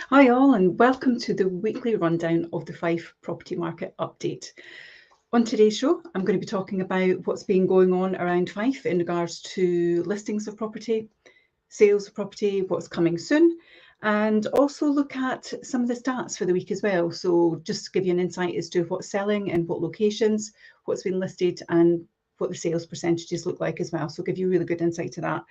Hi all and welcome to the weekly rundown of the Fife Property Market Update. On today's show, I'm going to be talking about what's been going on around Fife in regards to listings of property, sales of property, what's coming soon, and also look at some of the stats for the week as well. So just to give you an insight as to what's selling and what locations, what's been listed and what the sales percentages look like as well. So give you really good insight to that.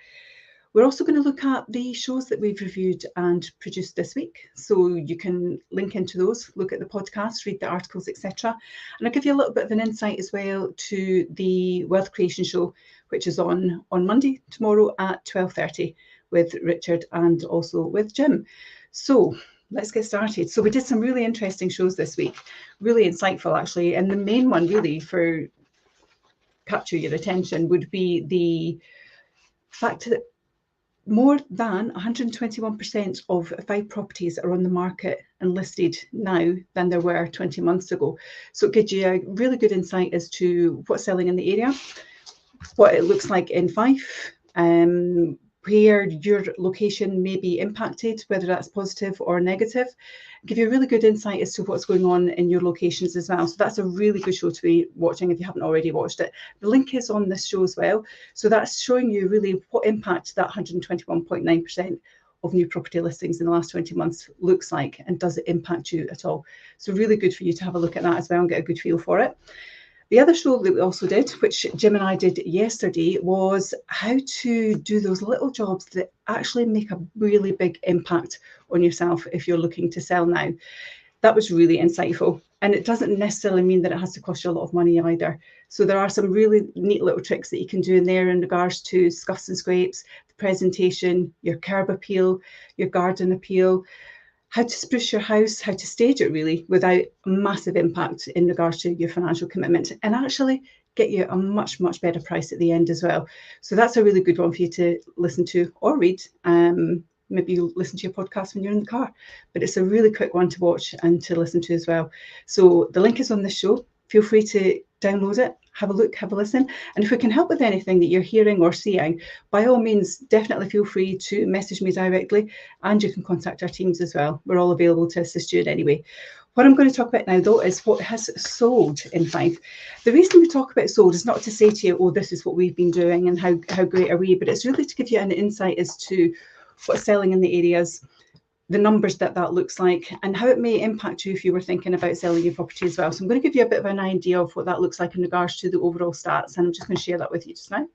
We're also going to look at the shows that we've reviewed and produced this week. So you can link into those, look at the podcast, read the articles, etc. And I'll give you a little bit of an insight as well to the Wealth Creation Show, which is on Monday, tomorrow at 12:30 with Richard and also with Jim. So let's get started. So we did some really interesting shows this week, really insightful actually. And the main one really for capture your attention would be the fact that more than 121% of Fife properties are on the market and listed now than there were 20 months ago. So it gives you a really good insight as to what's selling in the area, what it looks like in Fife, where your location may be impacted, whether that's positive or negative. Give you a really good insight as to what's going on in your locations as well. So that's a really good show to be watching if you haven't already watched it. The link is on this show as well. So that's showing you really what impact that 121.9% of new property listings in the last 20 months looks like, and does it impact you at all? So really good for you to have a look at that as well and get a good feel for it. The other show that we also did, which Jim and I did yesterday, was how to do those little jobs that actually make a really big impact on yourself if you're looking to sell now. That was really insightful. And it doesn't necessarily mean that it has to cost you a lot of money either. So there are some really neat little tricks that you can do in there in regards to scuffs and scrapes, the presentation, your curb appeal, your garden appeal, how to spruce your house, how to stage it really without massive impact in regards to your financial commitment, and actually get you a much, much better price at the end as well. So that's a really good one for you to listen to or read. Maybe you listen to your podcast when you're in the car, but it's a really quick one to watch and to listen to as well. So the link is on this show. Feel free to download it, have a look, have a listen. And if we can help with anything that you're hearing or seeing, by all means, definitely feel free to message me directly, and you can contact our teams as well. We're all available to assist you in any way. What I'm going to talk about now, though, is what has sold in Fife. The reason we talk about sold is not to say to you, oh, this is what we've been doing and how great are we, but it's really to give you an insight as to what's selling in the areas, the numbers that looks like, and how it may impact you if you were thinking about selling your property as well. So I'm going to give you a bit of an idea of what that looks like in regards to the overall stats, and I'm just going to share that with you just now.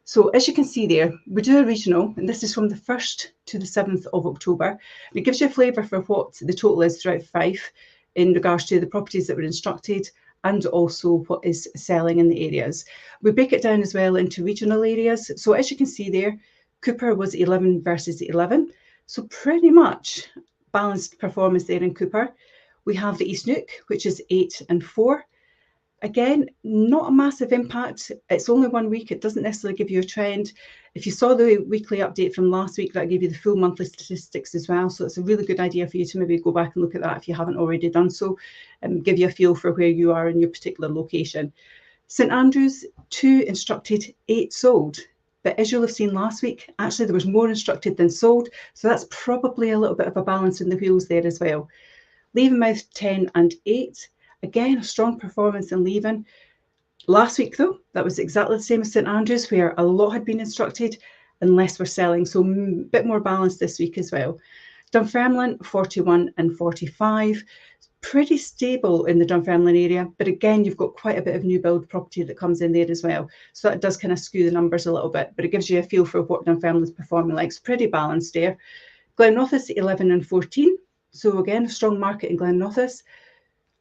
So as you can see there, we do a regional, and this is from the 1st to the 7th of October. And it gives you a flavour for what the total is throughout Fife in regards to the properties that were instructed and also what is selling in the areas. We break it down as well into regional areas. So as you can see there, Cooper was 11 versus 11. So pretty much balanced performance there in Cooper. We have the East Neuk, which is 8 and 4. Again, not a massive impact. It's only 1 week. It doesn't necessarily give you a trend. If you saw the weekly update from last week, that gave you the full monthly statistics as well. So it's a really good idea for you to maybe go back and look at that if you haven't already done so, and give you a feel for where you are in your particular location. St Andrews, 2 instructed, 8 sold. But as you'll have seen last week, actually there was more instructed than sold. So that's probably a little bit of a balance in the wheels there as well. Leavenmouth, 10 and 8. Again, a strong performance in Leaven. Last week, though, that was exactly the same as St Andrews, where a lot had been instructed and less were selling. So a bit more balance this week as well. Dunfermline, 41 and 45. Pretty stable in the Dunfermline area, but again, you've got quite a bit of new build property that comes in there as well. So that does kind of skew the numbers a little bit, but it gives you a feel for what Dunfermline is performing like. It's pretty balanced there. Glenrothes, 11 and 14. So again, a strong market in Glenrothes.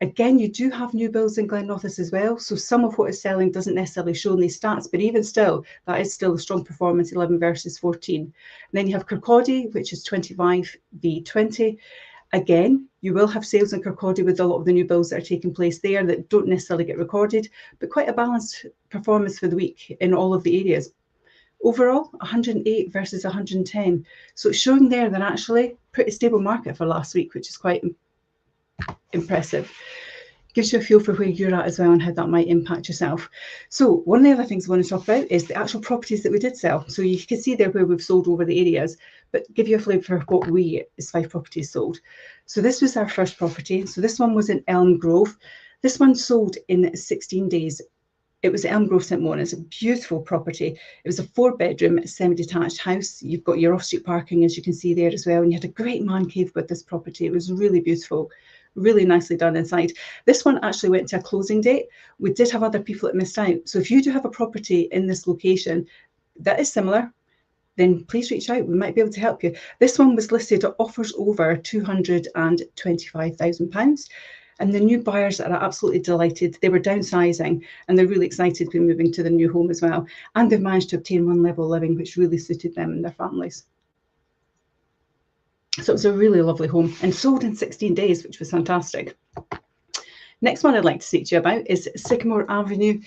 Again, you do have new builds in Glenrothes as well. So some of what is selling doesn't necessarily show in these stats, but even still, that is still a strong performance, 11 versus 14. And then you have Kirkcaldy, which is 25 v 20. Again, you will have sales in Kirkcaldy with a lot of the new builds that are taking place there that don't necessarily get recorded, but quite a balanced performance for the week in all of the areas. Overall, 108 versus 110. So it's showing there that actually pretty stable market for last week, which is quite impressive. gives you a feel for where you're at as well and how that might impact yourself. So one of the other things I want to talk about is the actual properties that we did sell. So you can see there where we've sold over the areas, but give you a flavour for what we as Fife Properties sold. So this was our first property. So this one was in Elm Grove. This one sold in 16 days. It was Elm Grove, St Mons. It's a beautiful property. It was a 4-bedroom semi-detached house. You've got your off-street parking, as you can see there as well. And you had a great man cave with this property. It was really beautiful, really nicely done inside. This one actually went to a closing date. We did have other people that missed out. So if you do have a property in this location that is similar, then please reach out. We might be able to help you. This one was listed at offers over £225,000. And the new buyers are absolutely delighted. They were downsizing and they're really excited to be moving to the new home as well. And they've managed to obtain one level living, which really suited them and their families. So it was a really lovely home and sold in 16 days, which was fantastic. Next one I'd like to speak to you about is Sycamore Avenue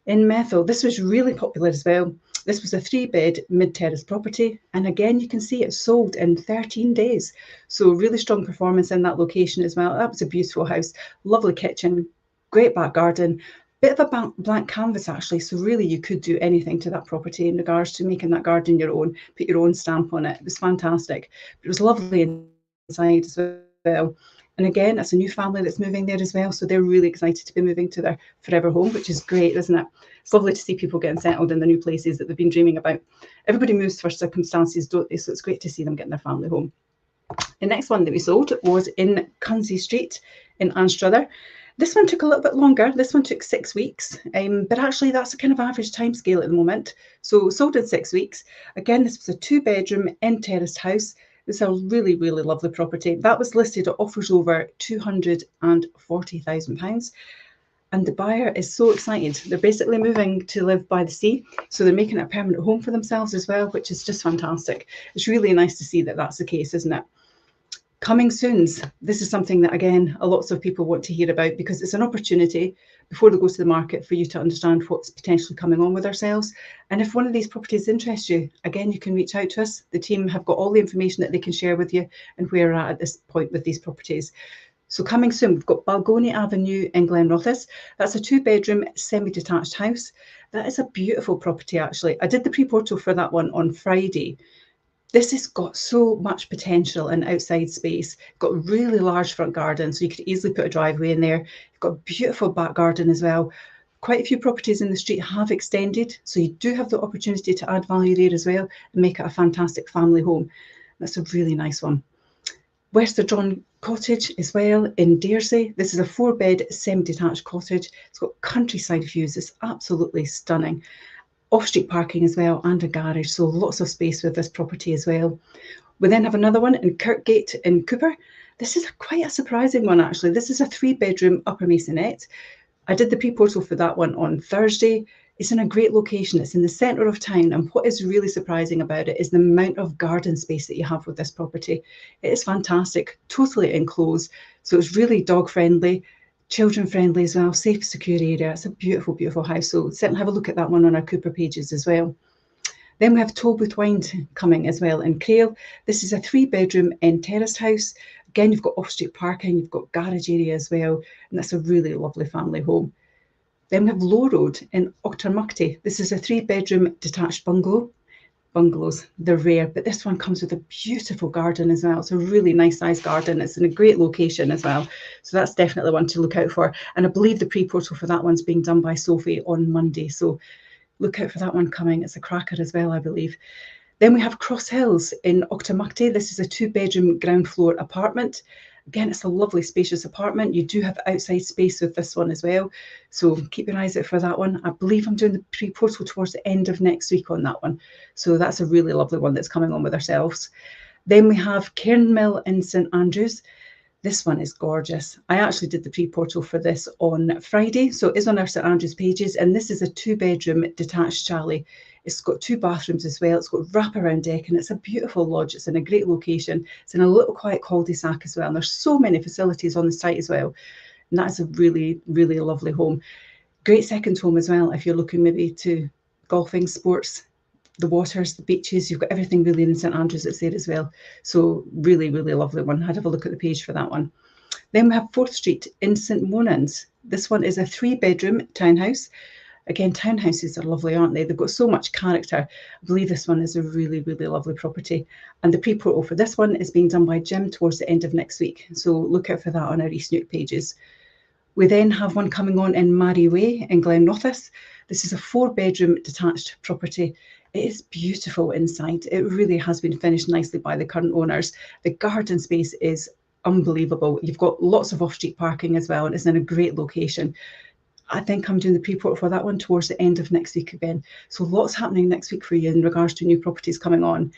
in Methil. This was really popular as well. This was a 3-bed mid-terrace property. And again, you can see it sold in 13 days. So really strong performance in that location as well. That was a beautiful house, lovely kitchen, great back garden, bit of a blank canvas actually. So really you could do anything to that property in regards to making that garden your own, put your own stamp on it. It was fantastic. But it was lovely inside as well. And again, it's a new family that's moving there as well. So they're really excited to be moving to their forever home, which is great, isn't it? It's lovely to see people getting settled in the new places that they've been dreaming about. Everybody moves for circumstances, don't they? So it's great to see them getting their family home. The next one that we sold was in Cunsey Street in Anstruther. This one took a little bit longer. This one took 6 weeks, but actually that's a kind of average time scale at the moment. So sold in 6 weeks. Again, this was a 2-bedroom end-terraced house. It's a really, really lovely property. That was listed at offers over £240,000. And the buyer is so excited. They're basically moving to live by the sea. So they're making it a permanent home for themselves as well, which is just fantastic. It's really nice to see that that's the case, isn't it? Coming soons. This is something that, again, lots of people want to hear about because it's an opportunity before they go to the market for you to understand what's potentially coming on with ourselves. And if one of these properties interests you, again, you can reach out to us. The team have got all the information that they can share with you and where we're at this point with these properties. So coming soon, we've got Balgony Avenue in Glenrothes. That's a 2-bedroom semi-detached house. That is a beautiful property, actually. I did the pre-portal for that one on Friday. This has got so much potential in outside space. Got a really large front garden, so you could easily put a driveway in there. You've got a beautiful back garden as well. Quite a few properties in the street have extended, so you do have the opportunity to add value there as well and make it a fantastic family home. That's a really nice one. Westerdrawn Cottage as well in Daresey. This is a 4-bed semi-detached cottage. It's got countryside views. It's absolutely stunning. Off-street parking as well and a garage, so lots of space with this property as well. We then have another one in Kirkgate in Cooper. This is quite a surprising one actually. This is a 3-bedroom upper masonette. I did the pre-portal for that one on Thursday. It's in a great location. It's in the centre of town, and what is really surprising about it is the amount of garden space that you have with this property. It is fantastic, totally enclosed, so it's really dog friendly, children friendly as well, safe, secure area. It's a beautiful, beautiful house. So certainly have a look at that one on our Cooper pages as well. Then we have Tolbooth Wynd coming as well in Crail. This is a 3-bedroom end terraced house. Again, you've got off-street parking, you've got garage area as well, and that's a really lovely family home. Then we have Low Road in Auchtermuchty. This is a 3-bedroom detached bungalow. Bungalows, they're rare, but this one comes with a beautiful garden as well. It's a really nice sized garden. It's in a great location as well. So that's definitely one to look out for. And I believe the pre-portal for that one's being done by Sophie on Monday. So look out for that one coming. It's a cracker as well, I believe. Then we have Cross Hills in Auchtermuchty. This is a 2-bedroom ground floor apartment. Again, it's a lovely spacious apartment. You do have outside space with this one as well. So keep your eyes out for that one. I believe I'm doing the pre-portal towards the end of next week on that one. So that's a really lovely one that's coming on with ourselves. Then we have Cairnmill in St Andrews. This one is gorgeous. I actually did the pre-portal for this on Friday. So it is on our St Andrews pages. And this is a 2-bedroom detached chalet. It's got 2 bathrooms as well. It's got wraparound deck and it's a beautiful lodge. It's in a great location. It's in a little quiet cul-de-sac as well. And there's so many facilities on the site as well. And that's a really, really lovely home. Great second home as well if you're looking maybe to golfing, sports, the waters, the beaches. You've got everything really in St Andrews that's there as well. So really, really lovely one. I'd have a look at the page for that one. Then we have 4th Street in St Monans. This one is a 3-bedroom townhouse. Again, townhouses are lovely, aren't they? They've got so much character. I believe this one is a really, really lovely property. And the pre-portal for this one is being done by Jim towards the end of next week. So look out for that on our eSnook pages. We then have one coming on in Mary Way in Glenrothes. This is a 4-bedroom detached property. It is beautiful inside. It really has been finished nicely by the current owners. The garden space is unbelievable. You've got lots of off-street parking as well, and it's in a great location. I think I'm doing the pre-port for that one towards the end of next week again. So lots happening next week for you in regards to new properties coming on.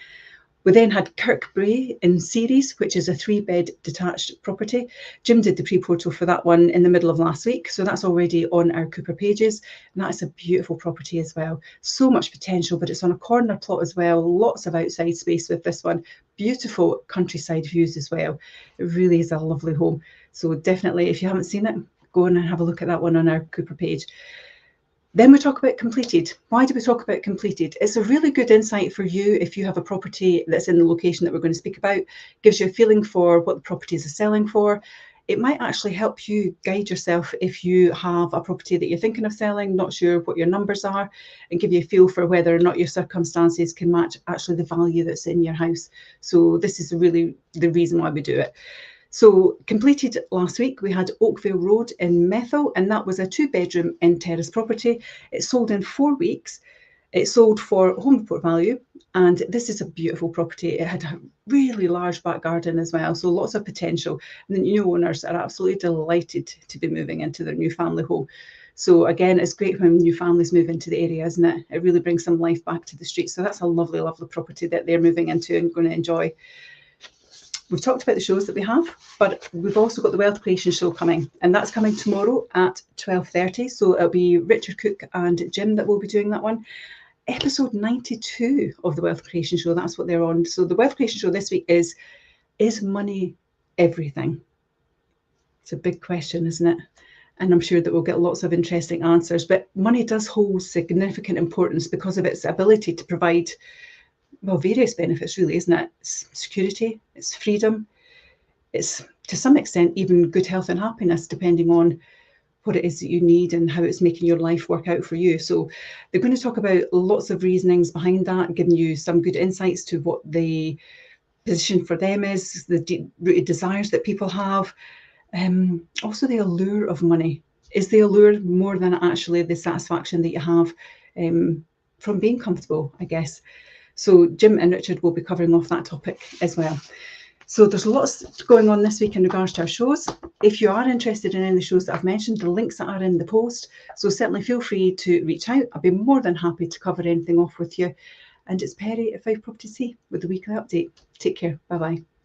We then had Kirkbrae in Ceres, which is a 3-bed detached property. Jim did the pre-portal for that one in the middle of last week, so that's already on our Cooper pages. And that's a beautiful property as well. So much potential, but it's on a corner plot as well. Lots of outside space with this one. Beautiful countryside views as well. It really is a lovely home. So definitely, if you haven't seen it, go on and have a look at that one on our Cooper page. Then we talk about completed. Why do we talk about completed? It's a really good insight for you if you have a property that's in the location that we're going to speak about. Gives you a feeling for what the properties are selling for. It might actually help you guide yourself if you have a property that you're thinking of selling, not sure what your numbers are, and give you a feel for whether or not your circumstances can match actually the value that's in your house. So this is really the reason why we do it. So completed last week, we had Oakvale Road in Methil, and that was a 2-bedroom end terrace property. It sold in 4 weeks. It sold for home report value, and this is a beautiful property. It had a really large back garden as well, so lots of potential. And the new owners are absolutely delighted to be moving into their new family home. So again, it's great when new families move into the area, isn't it? It really brings some life back to the street. So that's a lovely, lovely property that they're moving into and going to enjoy. We've talked about the shows that we have, but we've also got the Wealth Creation show coming, and that's coming tomorrow at 12:30. So it'll be Richard Cook and Jim that will be doing that one. Episode 92 of the Wealth Creation show, that's what they're on. So the Wealth Creation show this week is money everything? It's a big question, isn't it? And I'm sure that we'll get lots of interesting answers, but money does hold significant importance because of its ability to provide, well, various benefits really, isn't it? It's security, it's freedom, it's to some extent even good health and happiness, depending on what it is that you need and how it's making your life work out for you. So they're going to talk about lots of reasonings behind that, giving you some good insights to what the position for them is, the deep-rooted desires that people have. Also the allure of money. Is the allure more than actually the satisfaction that you have from being comfortable, I guess. So Jim and Richard will be covering off that topic as well. So there's lots going on this week in regards to our shows. If you are interested in any of the shows that I've mentioned, the links are in the post. So certainly feel free to reach out. I'll be more than happy to cover anything off with you. And it's Perry at Fife Properties with the weekly update. Take care. Bye-bye.